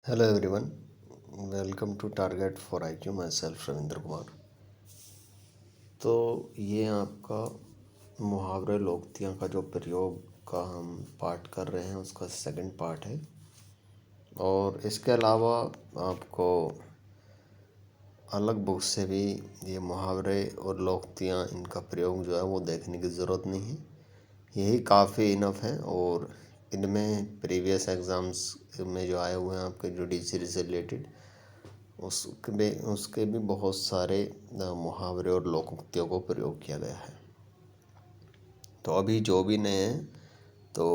Hello everyone, welcome to Target for IQ. Myself Ravindra Kumar. तो ये आपका मुहावरे लोकोक्तियाँ का जो प्रयोग का हम पार्ट कर रहे हैं उसका सेकंड पार्ट है। और इसके अलावा आपको अलग बुक से भी ये मुहावरे और लोकोक्तियाँ इनका प्रयोग जो है वो देखने की ज़रूरत नहीं है। यही काफ़ी इनफ है। और इनमें प्रीवियस एग्ज़ाम्स में जो आए हुए हैं आपके जुडिशरी से रिलेटेड उसके भी बहुत सारे मुहावरे और लोकोक्तियों को प्रयोग किया गया है। तो अभी जो भी नए हैं तो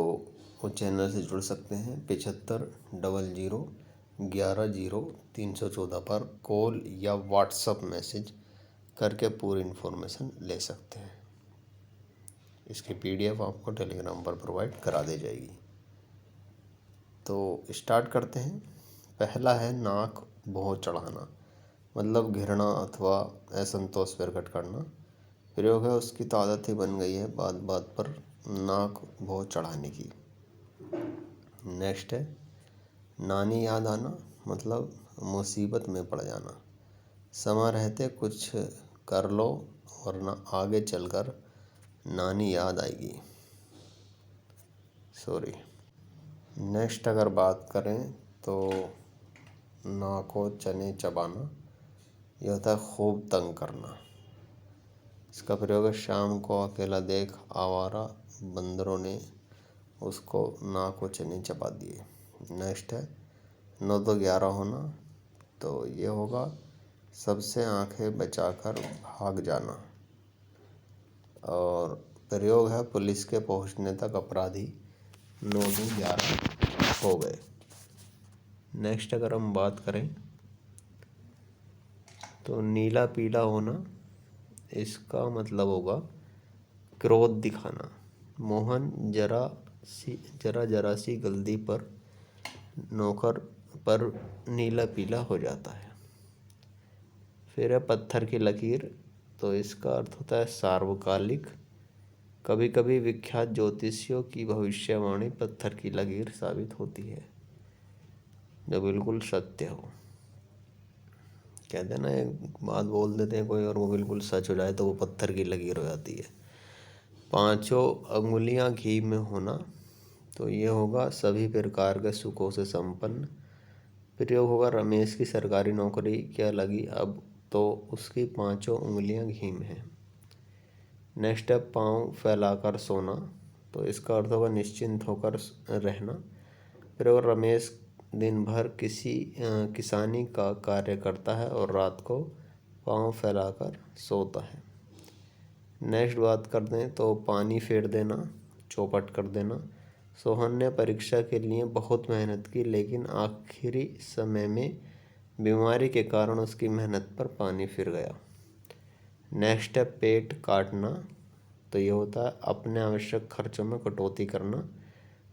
वो चैनल से जुड़ सकते हैं। 7500110314 पर कॉल या व्हाट्सअप मैसेज करके पूरी इन्फॉर्मेशन ले सकते हैं। इसकी PDF आपको टेलीग्राम पर प्रोवाइड करा दी जाएगी। तो स्टार्ट करते हैं। पहला है नाक भौं चढ़ाना, मतलब घृणा अथवा असंतोष प्रकट करना। प्रयोग है उसकी तो आदत ही बन गई है बात बात पर नाक भौं चढ़ाने की। नेक्स्ट है नानी याद आना, मतलब मुसीबत में पड़ जाना। समय रहते कुछ कर लो वरना आगे चलकर नानी याद आएगी। सॉरी। नेक्स्ट अगर बात करें तो नाको चने चबाना, यह होता है खूब तंग करना। इसका प्रयोग है शाम को अकेला देख आवारा बंदरों ने उसको नाको चने चबा दिए। नेक्स्ट है 9 तो 11 होना, तो ये होगा सबसे आंखें बचाकर भाग जाना। और प्रयोग है पुलिस के पहुंचने तक अपराधी 9 दूँ 11 हो गए। नेक्स्ट अगर हम बात करें तो नीला पीला होना, इसका मतलब होगा क्रोध दिखाना। मोहन जरा सी गलती पर नौकर पर नीला पीला हो जाता है। फिर है पत्थर की लकीर, तो इसका अर्थ होता है सार्वकालिक। कभी कभी विख्यात ज्योतिषियों की भविष्यवाणी पत्थर की लकीर साबित होती है, जो बिल्कुल सत्य हो। कहते हैं ना, एक बात बोल देते हैं कोई और वो बिल्कुल सच हो जाए तो वो पत्थर की लकीर हो जाती है। 5 अंगुलियां घी में होना, तो ये होगा सभी प्रकार के सुखों से संपन्न। प्रयोग होगा रमेश की सरकारी नौकरी क्या लगी अब तो उसकी 5 उंगलियां घी में हैं। नेक्स्ट है पाँव फैलाकर सोना, तो इसका अर्थ होगा निश्चिंत होकर रहना। प्रयोग रमेश दिन भर किसानी का कार्य करता है और रात को पाँव फैलाकर सोता है। नेक्स्ट बात कर दें तो पानी फेर देना, चौपट कर देना। सोहन ने परीक्षा के लिए बहुत मेहनत की लेकिन आखिरी समय में बीमारी के कारण उसकी मेहनत पर पानी फिर गया। नेक्स्ट है पेट काटना, तो ये होता है अपने आवश्यक खर्चों में कटौती करना।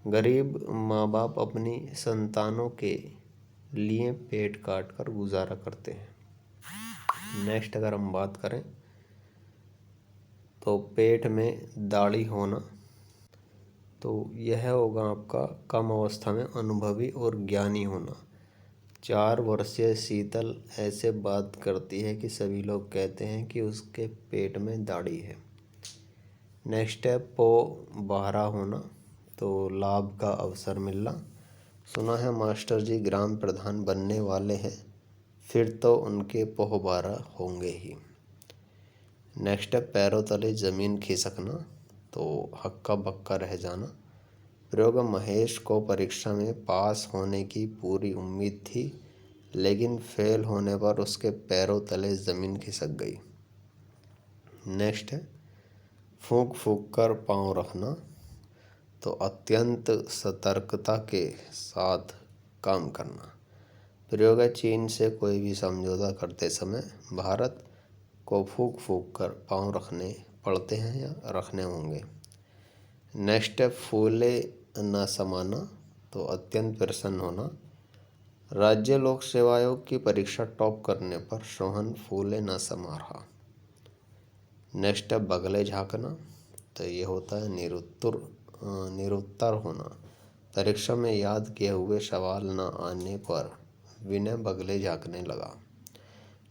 गरीब माँ बाप अपनी संतानों के लिए पेट काट कर गुजारा करते हैं। नेक्स्ट अगर हम बात करें तो पेट में दाढ़ी होना, तो यह होगा आपका कम अवस्था में अनुभवी और ज्ञानी होना। 4 वर्षीय शीतल ऐसे बात करती है कि सभी लोग कहते हैं कि उसके पेट में दाढ़ी है। नेक्स्ट है पो बहरा होना, तो लाभ का अवसर मिलना। सुना है मास्टर जी ग्राम प्रधान बनने वाले हैं, फिर तो उनके पोह बारह होंगे ही। नेक्स्ट है पैरों तले ज़मीन खिसकना, तो हक्का बक्का रह जाना। प्रयोग महेश को परीक्षा में पास होने की पूरी उम्मीद थी लेकिन फेल होने पर उसके पैरों तले ज़मीन खिसक गई। नेक्स्ट है फूंक फूंक कर पाँव रखना, तो अत्यंत सतर्कता के साथ काम करना। प्रयोग है चीन से कोई भी समझौता करते समय भारत को फूंक फूंक कर पाँव रखने पड़ते हैं या रखने होंगे। नेक्स्ट है फूले न समाना, तो अत्यंत प्रसन्न होना। राज्य लोक सेवा आयोग की परीक्षा टॉप करने पर सोहन फूले न समा रहा। नेक्स्ट है बगले झाँकना, तो ये होता है निरुत्तर होना। परीक्षा में याद किए हुए सवाल न आने पर विनय बगले झाँकने लगा।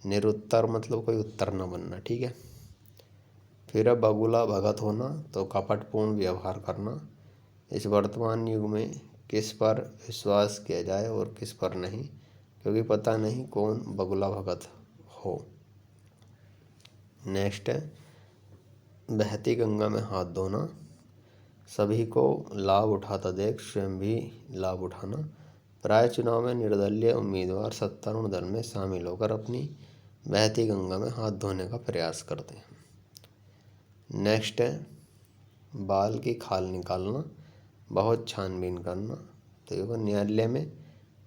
निरुत्तर मतलब कोई उत्तर न बनना, ठीक है। फिर बगुला भगत होना तो कपटपूर्ण व्यवहार करना। इस वर्तमान युग में किस पर विश्वास किया जाए और किस पर नहीं, क्योंकि पता नहीं कौन बगुला भगत हो। नेक्स्ट है बहती गंगा में हाथ धोना। सभी को लाभ उठाता देख स्वयं भी लाभ उठाना। प्राय चुनाव में निर्दलीय उम्मीदवार सत्तारूढ़ दल में शामिल होकर अपनी बहती गंगा में हाथ धोने का प्रयास करते हैं। नेक्स्ट है बाल की खाल निकालना, बहुत छानबीन करना। तो ये न्यायालय में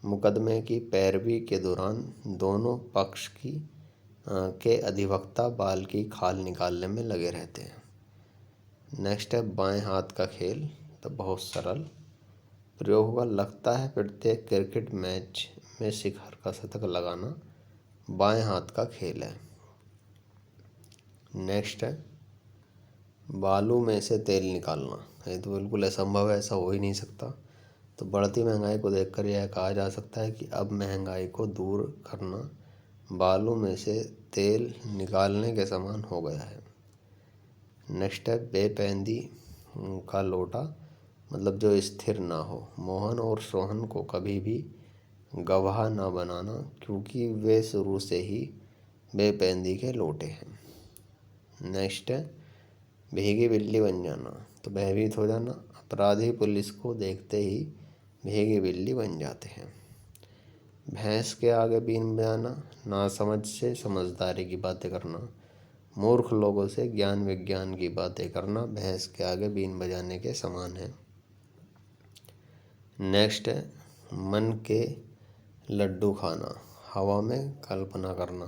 मुकदमे की पैरवी के दौरान दोनों पक्ष के अधिवक्ता बाल की खाल निकालने में लगे रहते हैं। नेक्स्ट है बाएं हाथ का खेल, तो बहुत सरल प्रयोग होगा। लगता है प्रत्येक क्रिकेट मैच में शिखर का शतक लगाना बाएं हाथ का खेल है। नेक्स्ट है बालू में से तेल निकालना। ये तो बिल्कुल असंभव है, ऐसा हो ही नहीं सकता। तो बढ़ती महंगाई को देखकर यह कहा जा सकता है कि अब महंगाई को दूर करना बालू में से तेल निकालने के समान हो गया है। नेक्स्ट है बेपैंदी का लोटा, मतलब जो स्थिर ना हो। मोहन और सोहन को कभी भी गवाह ना बनाना, क्योंकि वे शुरू से ही बेपैंदी के लोटे हैं। नेक्स्ट है भीगी बिल्ली बन जाना, तो भयभीत हो जाना। अपराधी पुलिस को देखते ही भीगी बिल्ली बन जाते हैं। भैंस के आगे बीन बजाना, नासमझ से समझदारी की बातें करना। मूर्ख लोगों से ज्ञान विज्ञान की बातें करना भैंस के आगे बीन बजाने के समान है। नेक्स्ट है मन के लड्डू खाना, हवा में कल्पना करना।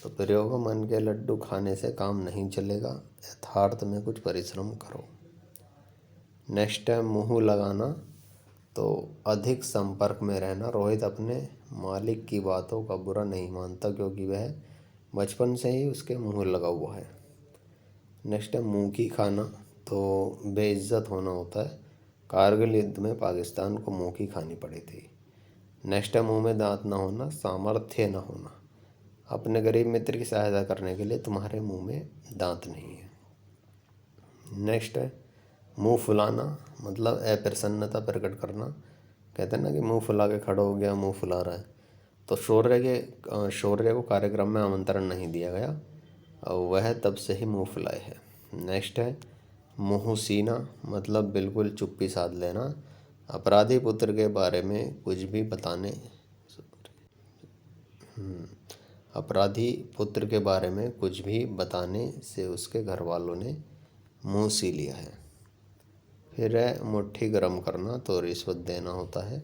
तो प्रयोग मन के लड्डू खाने से काम नहीं चलेगा, यथार्थ में कुछ परिश्रम करो। नेक्स्ट है मुँह लगाना, तो अधिक संपर्क में रहना। रोहित अपने मालिक की बातों का बुरा नहीं मानता, क्योंकि वह बचपन से ही उसके मुँह लगा हुआ है। नेक्स्ट है मुँह की खाना, तो बेइज्जत होना होता है। कारगिल युद्ध में पाकिस्तान को मुँह की खानी पड़ी थी। नेक्स्ट है मुँह में दांत न होना, सामर्थ्य न होना। अपने गरीब मित्र की सहायता करने के लिए तुम्हारे मुँह में दांत नहीं है। नेक्स्ट है मुँह फुलाना, मतलब अप्रसन्नता प्रकट करना। कहते हैं ना कि मुँह फुला के खड़ा हो गया, मुँह फुला रहा है। तो शौर्य को कार्यक्रम में आमंत्रण नहीं दिया गया और वह तब से ही मुँह फुलाए है। नेक्स्ट है मुँह सीना, मतलब बिल्कुल चुप्पी साध लेना। अपराधी पुत्र के बारे में कुछ भी बताने अपराधी पुत्र के बारे में कुछ भी बताने से उसके घर वालों ने मुँह सी लिया है। फिर है मुट्ठी गर्म करना, तो रिश्वत देना होता है।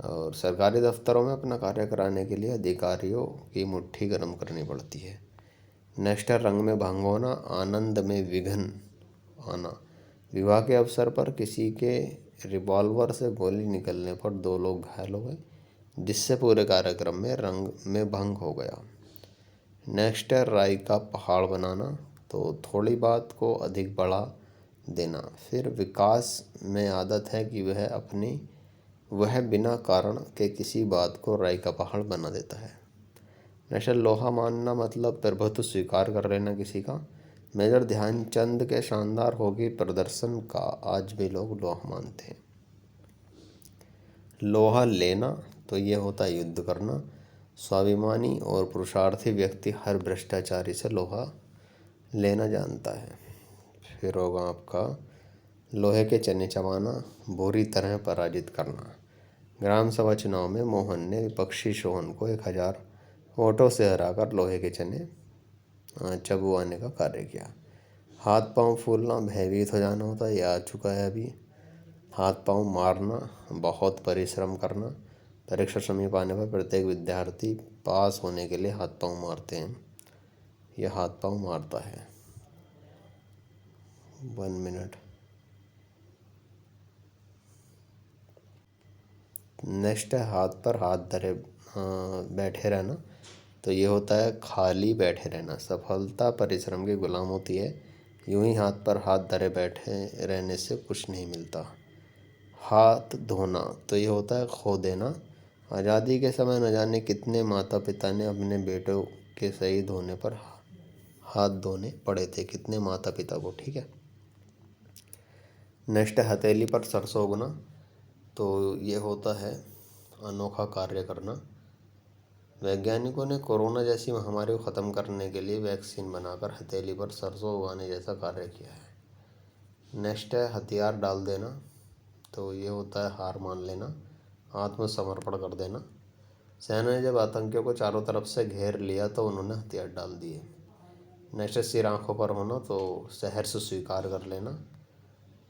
और सरकारी दफ्तरों में अपना कार्य कराने के लिए अधिकारियों की मुट्ठी गर्म करनी पड़ती है। नेक्स्ट है रंग में भंग होना, आनंद में विघ्न आना। विवाह के अवसर पर किसी के रिवॉल्वर से गोली निकलने पर 2 लोग घायल हो गए, जिससे पूरे कार्यक्रम में रंग में भंग हो गया। नेक्स्ट है राई का पहाड़ बनाना, तो थोड़ी बात को अधिक बढ़ा देना। फिर विकास में आदत है कि वह बिना कारण के किसी बात को राई का पहाड़ बना देता है। नेक्स्ट लोहा मानना, मतलब प्रभुत्व स्वीकार कर लेना किसी का। मेजर ध्यानचंद के शानदार हॉकी प्रदर्शन का आज भी लोग लोहा मानते हैं। लोहा लेना, तो ये होता है युद्ध करना। स्वाभिमानी और पुरुषार्थी व्यक्ति हर भ्रष्टाचारी से लोहा लेना जानता है। फिर होगा आपका लोहे के चने चबाना, बुरी तरह पराजित करना। ग्राम सभा चुनाव में मोहन ने विपक्षी सोहन को 1000 वोटों से हराकर लोहे के चने चबवाने का कार्य किया। हाथ पांव फूलना, भयभीत हो जाना होता है, यह आ चुका है अभी। हाथ पांव मारना, बहुत परिश्रम करना। परीक्षा समीप आने पर प्रत्येक विद्यार्थी पास होने के लिए हाथ पांव मारते हैं, यह हाथ पांव मारता है। 1 मिनट। नेक्स्ट है हाथ पर हाथ धरे बैठे रहना, तो ये होता है खाली बैठे रहना। सफलता परिश्रम की गुलाम होती है, यूं ही हाथ पर हाथ धरे बैठे रहने से कुछ नहीं मिलता। हाथ धोना, तो ये होता है खो देना। आज़ादी के समय न जाने कितने माता पिता ने अपने बेटों के शहीद होने पर हाथ धोने पड़े थे, कितने माता पिता को। ठीक है। नेक्स्ट है हथेली पर सरसों उगना। तो ये होता है अनोखा कार्य करना। वैज्ञानिकों ने कोरोना जैसी महामारी को ख़त्म करने के लिए वैक्सीन बनाकर हथेली पर सरसों उगाने जैसा कार्य किया है। नेक्स्ट है हथियार डाल देना। तो ये होता है हार मान लेना, आत्मसमर्पण कर देना। सेना ने जब आतंकियों को चारों तरफ से घेर लिया तो उन्होंने हथियार डाल दिए। नेक्स्ट है सिर आँखों पर होना। तो सहर्ष स्वीकार कर लेना।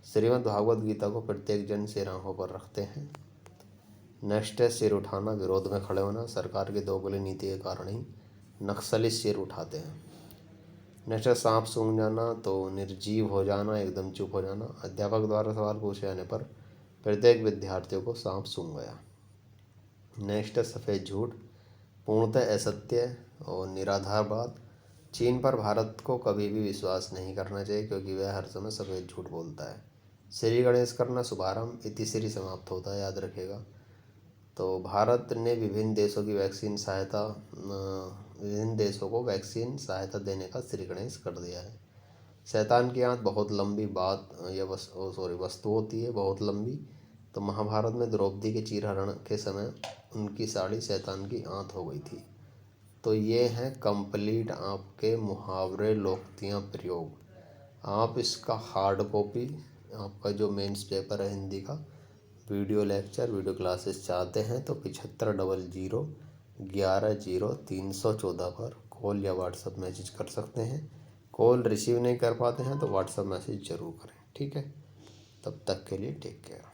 श्रीमद् भागवत गीता को प्रत्येक जन सिर आँखों पर रखते हैं। नेक्स्ट है सिर उठाना, विरोध में खड़े होना। सरकार की दोगली नीति के कारण ही नक्सली सिर उठाते हैं। नेक्स्ट है सांप सूंघ जाना। तो निर्जीव हो जाना, एकदम चुप हो जाना। अध्यापक द्वारा सवाल पूछे जाने पर प्रत्येक विद्यार्थियों को सांप सूंघ गया। नेक्स्ट है सफ़ेद झूठ, पूर्णतः असत्य और निराधार बात। चीन पर भारत को कभी भी विश्वास नहीं करना चाहिए क्योंकि वह हर समय सफ़ेद झूठ बोलता है। श्री गणेश करना शुभारंभ, इति श्री समाप्त होता है, याद रखेगा। तो भारत ने विभिन्न देशों को वैक्सीन सहायता देने का श्री गणेश कर दिया है। शैतान की आंत बहुत लंबी बात या वस्तु होती है, बहुत लंबी। तो महाभारत में द्रौपदी के चीरहरण के समय उनकी साड़ी शैतान की आंत हो गई थी। तो ये हैं कंप्लीट आपके मुहावरे, लोकोक्तियाँ, प्रयोग। आप इसका हार्ड कॉपी, आपका जो मेंस पेपर है हिंदी का, वीडियो लेक्चर, वीडियो क्लासेस चाहते हैं तो 7500110314 पर कॉल या व्हाट्सएप मैसेज कर सकते हैं। कॉल रिसीव नहीं कर पाते हैं तो व्हाट्सएप मैसेज ज़रूर करें। ठीक है। तब तक के लिए टेक केयर।